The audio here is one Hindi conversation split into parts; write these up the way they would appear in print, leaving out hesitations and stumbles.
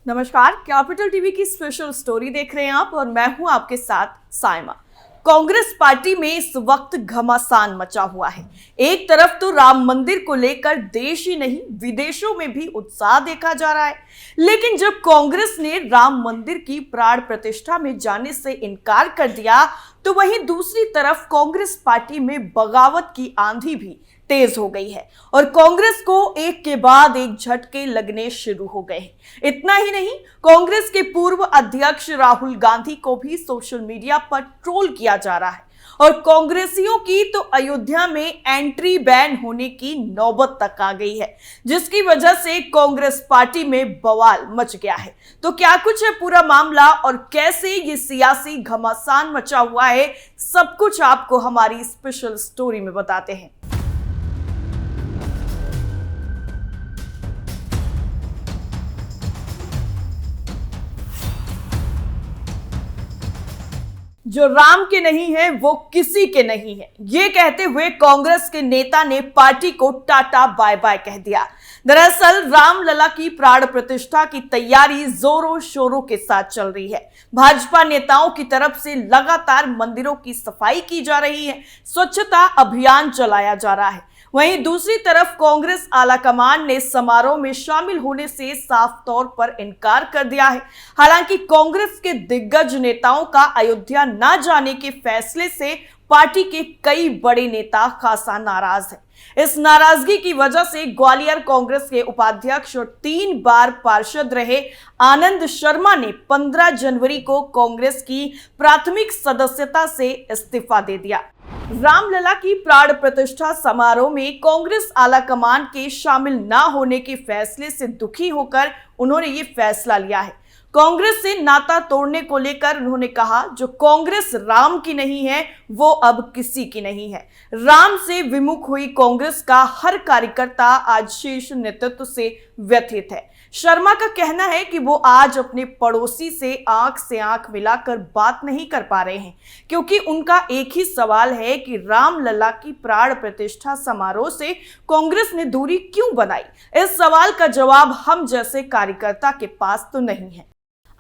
नमस्कार, कैपिटल टीवी की स्पेशल स्टोरी देख रहे हैं आप और मैं हूं आपके साथ साइमा। कांग्रेस पार्टी में इस वक्त घमासान मचा हुआ है। एक तरफ तो राम मंदिर को लेकर देश ही नहीं विदेशों में भी उत्साह देखा जा रहा है, लेकिन जब कांग्रेस ने राम मंदिर की प्राण प्रतिष्ठा में जाने से इनकार कर दिया तो वहीं दूसरी तरफ कांग्रेस पार्टी में बगावत की आंधी भी तेज हो गई है और कांग्रेस को एक के बाद एक झटके लगने शुरू हो गए हैं। इतना ही नहीं, कांग्रेस के पूर्व अध्यक्ष राहुल गांधी को भी सोशल मीडिया पर ट्रोल किया जा रहा है और कांग्रेसियों की तो अयोध्या में एंट्री बैन होने की नौबत तक आ गई है, जिसकी वजह से कांग्रेस पार्टी में बवाल मच गया है। तो क्या कुछ है पूरा मामला और कैसे ये सियासी घमासान मचा हुआ है, सब कुछ आपको हमारी स्पेशल स्टोरी में बताते हैं। जो राम के नहीं है वो किसी के नहीं है, ये कहते हुए कांग्रेस के नेता ने पार्टी को टाटा बाय बाय कह दिया। दरअसल रामलला की प्राण प्रतिष्ठा की तैयारी जोरों शोरों के साथ चल रही है। भाजपा नेताओं की तरफ से लगातार मंदिरों की सफाई की जा रही है, स्वच्छता अभियान चलाया जा रहा है। वहीं दूसरी तरफ कांग्रेस आलाकमान ने समारोह में शामिल होने से साफ तौर पर इनकार कर दिया है। हालांकि कांग्रेस के दिग्गज नेताओं का अयोध्या न जाने के फैसले से पार्टी के कई बड़े नेता खासा नाराज हैं। इस नाराजगी की वजह से ग्वालियर कांग्रेस के उपाध्यक्ष और 3 बार पार्षद रहे आनंद शर्मा ने 15 जनवरी को कांग्रेस की प्राथमिक सदस्यता से इस्तीफा दे दिया। रामलला की प्राण प्रतिष्ठा समारोह में कांग्रेस आलाकमान के शामिल न होने के फैसले से दुखी होकर उन्होंने ये फैसला लिया है। कांग्रेस से नाता तोड़ने को लेकर उन्होंने कहा, जो कांग्रेस राम की नहीं है वो अब किसी की नहीं है। राम से विमुख हुई कांग्रेस का हर कार्यकर्ता आज शीर्ष नेतृत्व से व्यथित है। शर्मा का कहना है कि वो आज अपने पड़ोसी से आंख मिलाकर बात नहीं कर पा रहे हैं, क्योंकि उनका एक ही सवाल है कि रामलला की प्राण प्रतिष्ठा समारोह से कांग्रेस ने दूरी क्यों बनाई। इस सवाल का जवाब हम जैसे कार्यकर्ता के पास तो नहीं है।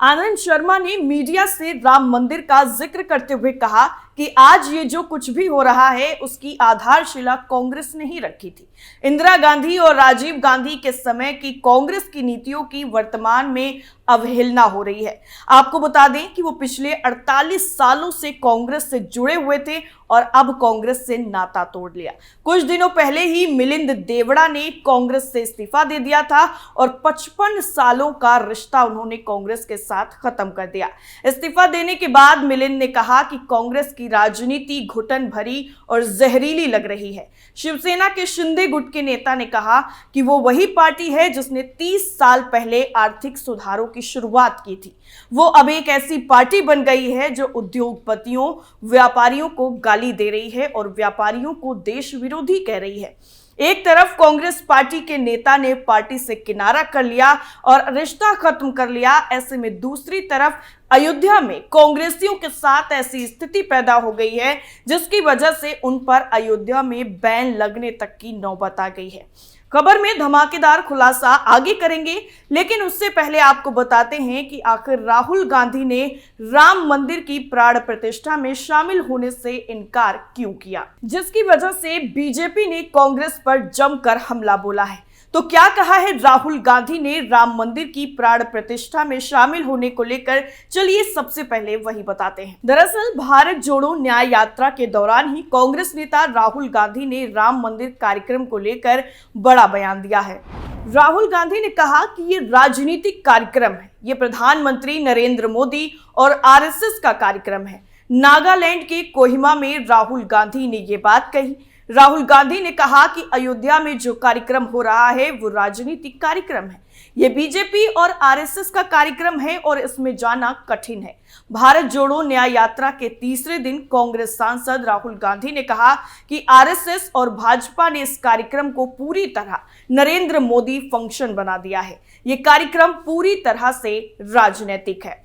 आनंद शर्मा ने मीडिया से राम मंदिर का जिक्र करते हुए कहा कि आज ये जो कुछ भी हो रहा है उसकी आधारशिला कांग्रेस ने ही रखी थी। इंदिरा गांधी और राजीव गांधी के समय की कांग्रेस की नीतियों की वर्तमान में अवहेलना हो रही है। आपको बता दें कि वो पिछले 48 सालों से कांग्रेस से जुड़े हुए थे और अब कांग्रेस से नाता तोड़ लिया। कुछ दिनों पहले ही मिलिंद देवड़ा ने कांग्रेस से इस्तीफा दे दिया था और 55 सालों का रिश्ता उन्होंने कांग्रेस के साथ खत्म कर दिया। इस्तीफा देने के बाद मिलिंद ने कहा कि कांग्रेस की राजनीति घुटन भरी और जहरीली लग रही है। शिवसेना के शिंदे गुट के नेता ने कहा कि वो वही पार्टी है जिसने 30 साल पहले आर्थिक सुधारों की शुरुआत की थी। वो अब एक ऐसी पार्टी बन गई है जो उद्योगपतियों, व्यापारियों को गाली दे रही है और व्यापारियों को देश विरोधी कह रही है। एक तरफ कांग्रेस पार्टी के नेता ने पार्टी से किनारा कर लिया और रिश्ता खत्म कर लिया, ऐसे में दूसरी तरफ अयोध्या में कांग्रेसियों के साथ ऐसी स्थिति पैदा हो गई है जिसकी वजह से उन पर अयोध्या में बैन लगने तक की नौबत आ गई है। खबर में धमाकेदार खुलासा आगे करेंगे, लेकिन उससे पहले आपको बताते हैं कि आखिर राहुल गांधी ने राम मंदिर की प्राण प्रतिष्ठा में शामिल होने से इनकार क्यों किया, जिसकी वजह से बीजेपी ने कांग्रेस पर जमकर हमला बोला है। तो क्या कहा है राहुल गांधी ने राम मंदिर की प्राण प्रतिष्ठा में शामिल होने को लेकर, चलिए सबसे पहले वही बताते हैं। दरअसल भारत जोड़ो न्याय यात्रा के दौरान ही कांग्रेस नेता राहुल गांधी ने राम मंदिर कार्यक्रम को लेकर बड़ा बयान दिया है। राहुल गांधी ने कहा कि ये राजनीतिक कार्यक्रम है, ये प्रधानमंत्री नरेंद्र मोदी और आरएसएस का कार्यक्रम है। नागालैंड के कोहिमा में राहुल गांधी ने ये बात कही। राहुल गांधी ने कहा कि अयोध्या में जो कार्यक्रम हो रहा है वो राजनीतिक कार्यक्रम है, ये बीजेपी और आरएसएस का कार्यक्रम है और इसमें जाना कठिन है। भारत जोड़ो न्याय यात्रा के तीसरे दिन कांग्रेस सांसद राहुल गांधी ने कहा कि आरएसएस और भाजपा ने इस कार्यक्रम को पूरी तरह नरेंद्र मोदी फंक्शन बना दिया है। ये कार्यक्रम पूरी तरह से राजनीतिक है।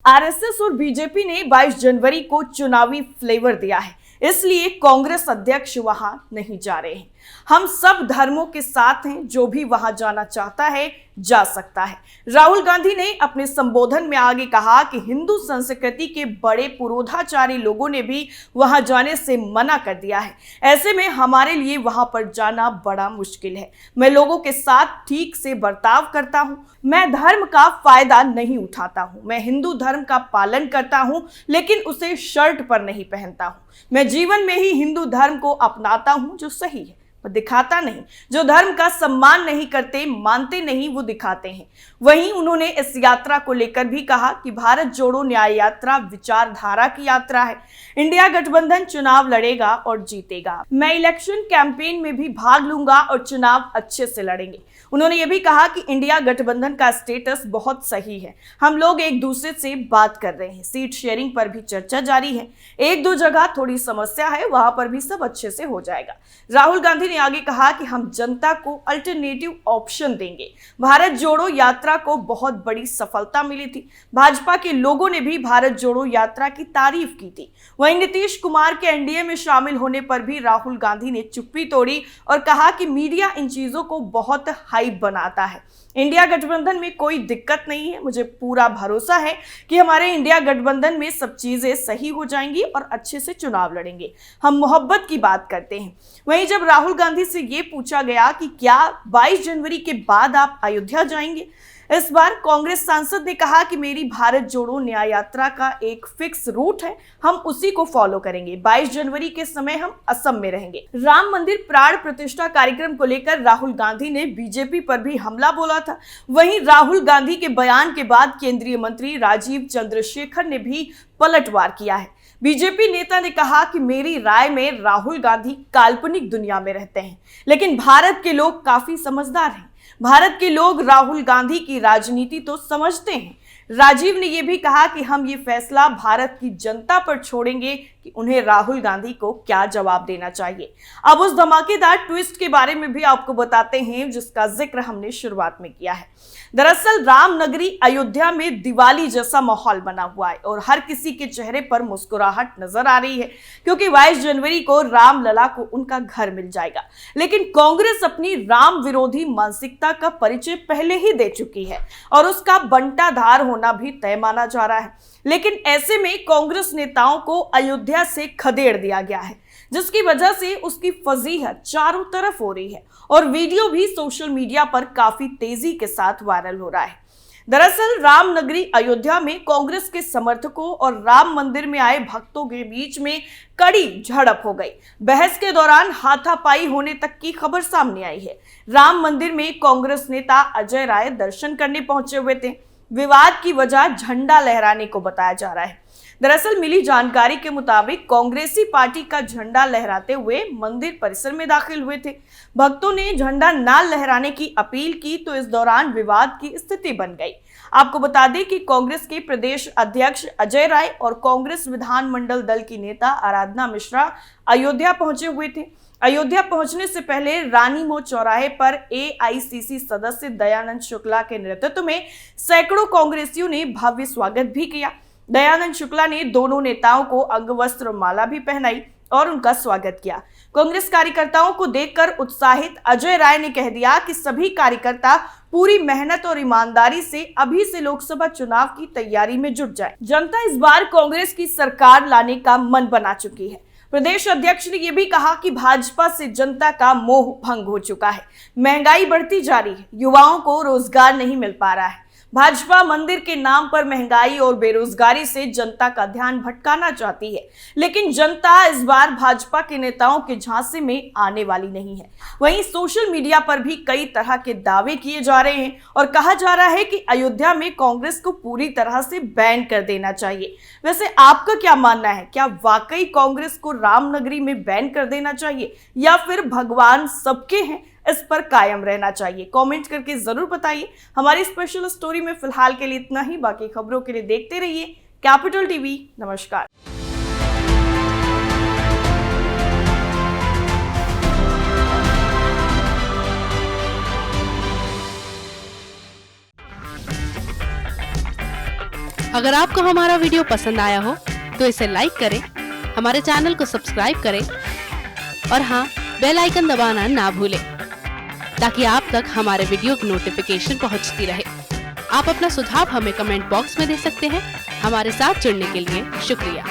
आरएसएस और बीजेपी ने 22 जनवरी को चुनावी फ्लेवर दिया है, इसलिए कांग्रेस अध्यक्ष वहां नहीं जा रहे हैं। हम सब धर्मों के साथ हैं, जो भी वहां जाना चाहता है जा सकता है। राहुल गांधी ने अपने संबोधन में आगे कहा कि हिंदू संस्कृति के बड़े पुरोधाचारी लोगों ने भी वहां जाने से मना कर दिया है। ऐसे में हमारे लिए वहां पर जाना बड़ा मुश्किल है। मैं लोगों के साथ ठीक से बर्ताव करता हूं। मैं धर्म का फायदा नहीं उठाता हूं। मैं हिंदू धर्म का पालन करता हूं, लेकिन उसे शर्ट पर नहीं पहनता हूं। मैं जीवन में ही हिंदू धर्म को अपनाता हूं, जो सही है, पर दिखाता नहीं। जो धर्म का सम्मान नहीं करते, मानते नहीं, वो दिखाते हैं। वहीं उन्होंने इस यात्रा को लेकर भी कहा कि भारत जोड़ो न्याय यात्रा विचारधारा की यात्रा है। इंडिया गठबंधन चुनाव लड़ेगा और जीतेगा। मैं इलेक्शन कैंपेन में भी भाग लूंगा और चुनाव अच्छे से लड़ेंगे। उन्होंने ये भी कहा कि इंडिया गठबंधन का स्टेटस बहुत सही है। हम लोग एक दूसरे से बात कर रहे हैं। सीट शेयरिंग पर भी चर्चा जारी है। एक दो जगह थोड़ी समस्या है, वहां पर भी सब अच्छे से हो जाएगा। राहुल गांधी ने आगे कहा कि हम जनता को अल्टरनेटिव ऑप्शन देंगे। भारत जोड़ो यात्रा को बहुत बड़ी सफलता मिली थी। भाजपा के लोगों ने भी भारत जोड़ो यात्रा की तारीफ की थी। वहीं नीतीश कुमार के एनडीए में शामिल होने पर भी राहुल गांधी ने चुप्पी तोड़ी और कहा कि मीडिया इन चीजों को बहुत हाइप बनाता है। इंडिया गठबंधन में कोई दिक्कत नहीं है। मुझे पूरा भरोसा है कि हमारे इंडिया गठबंधन में सब चीजें सही हो जाएंगी और अच्छे से चुनाव लड़ेंगे। हम मोहब्बत की बात करते हैं। वहीं जब राहुल गांधी से ये पूछा गया कि क्या 22 जनवरी के बाद आप अयोध्या जाएंगे, इस बार कांग्रेस सांसद ने कहा कि मेरी भारत जोड़ो न्याय यात्रा का एक फिक्स रूट है, हम उसी को फॉलो करेंगे। 22 जनवरी के समय हम असम में रहेंगे। राम मंदिर प्राण प्रतिष्ठा कार्यक्रम को लेकर राहुल गांधी ने बीजेपी पर भी हमला बोला था। वहीं राहुल गांधी के बयान के बाद केंद्रीय मंत्री राजीव चंद्रशेखर ने भी पलटवार किया है। बीजेपी नेता ने कहा कि मेरी राय में राहुल गांधी काल्पनिक दुनिया में रहते हैं, लेकिन भारत के लोग काफी समझदार हैं। भारत के लोग राहुल गांधी की राजनीति तो समझते हैं। राजीव ने यह भी कहा कि हम ये फैसला भारत की जनता पर छोड़ेंगे कि उन्हें राहुल गांधी को क्या जवाब देना चाहिए। अब उस धमाकेदार ट्विस्ट के बारे में भी आपको बताते हैं, जिसका जिक्र हमने शुरुआत में किया है। दरअसल रामनगरी अयोध्या में दिवाली जैसा माहौल बना हुआ है और हर किसी के चेहरे पर मुस्कुराहट नजर आ रही है, क्योंकि 22 जनवरी को रामलला को उनका घर मिल जाएगा। लेकिन कांग्रेस अपनी राम विरोधी मानसिकता का परिचय पहले ही दे चुकी है और उसका बंटाधार होना भी तय माना जा रहा है। लेकिन ऐसे में कांग्रेस नेताओं को अयोध्या से खदेड़ दिया गया है, जिसकी वजह से उसकी फजीहत चारों तरफ हो रही है और वीडियो भी सोशल मीडिया पर काफी तेजी के साथ वायरल हो रहा है। दरअसल रामनगरी अयोध्या में कांग्रेस के समर्थकों और राम मंदिर में आए भक्तों के बीच में कड़ी झड़प हो गई। बहस के दौरान हाथापाई होने तक की खबर सामने आई है। राम मंदिर में कांग्रेस नेता अजय राय दर्शन करने पहुंचे हुए थे। विवाद की वजह झंडा लहराने को बताया जा रहा है। दरअसल मिली जानकारी के मुताबिक कांग्रेसी पार्टी का झंडा लहराते हुए मंदिर परिसर में दाखिल हुए थे। भक्तों ने झंडा ना लहराने की अपील की तो इस दौरान विवाद की स्थिति बन गई। आपको बता दें कि कांग्रेस के प्रदेश अध्यक्ष अजय राय और कांग्रेस विधानमंडल दल की नेता आराधना मिश्रा अयोध्या पहुंचे हुए थे। अयोध्या पहुंचने से पहले रानी मोड़ चौराहे पर एआईसीसी सदस्य दयानंद शुक्ला के नेतृत्व में सैकड़ों कांग्रेसियों ने भव्य स्वागत भी किया। दयानंद शुक्ला ने दोनों नेताओं को अंगवस्त्र माला भी पहनाई और उनका स्वागत किया। कांग्रेस कार्यकर्ताओं को देखकर उत्साहित अजय राय ने कह दिया कि सभी कार्यकर्ता पूरी मेहनत और ईमानदारी से अभी से लोकसभा चुनाव की तैयारी में जुट जाए। जनता इस बार कांग्रेस की सरकार लाने का मन बना चुकी है। प्रदेश अध्यक्ष ने यह भी कहा कि भाजपा से जनता का मोह भंग हो चुका है। महंगाई बढ़ती जा रही है, युवाओं को रोजगार नहीं मिल पा रहा है। भाजपा मंदिर के नाम पर महंगाई और बेरोजगारी से जनता का ध्यान भटकाना चाहती है, लेकिन जनता इस बार भाजपा के नेताओं के झांसे में आने वाली नहीं है। वहीं सोशल मीडिया पर भी कई तरह के दावे किए जा रहे हैं और कहा जा रहा है कि अयोध्या में कांग्रेस को पूरी तरह से बैन कर देना चाहिए। वैसे आपका क्या मानना है? क्या वाकई कांग्रेस को रामनगरी में बैन कर देना चाहिए या फिर भगवान सबके हैं, इस पर कायम रहना चाहिए? कमेंट करके जरूर बताइए। हमारी स्पेशल स्टोरी में फिलहाल के लिए इतना ही। बाकी खबरों के लिए देखते रहिए कैपिटल टीवी। नमस्कार। अगर आपको हमारा वीडियो पसंद आया हो तो इसे लाइक करें, हमारे चैनल को सब्सक्राइब करें और हाँ, बेल आइकन दबाना ना भूलें ताकि आप तक हमारे वीडियो की नोटिफिकेशन पहुंचती रहे। आप अपना सुझाव हमें कमेंट बॉक्स में दे सकते हैं। हमारे साथ जुड़ने के लिए शुक्रिया।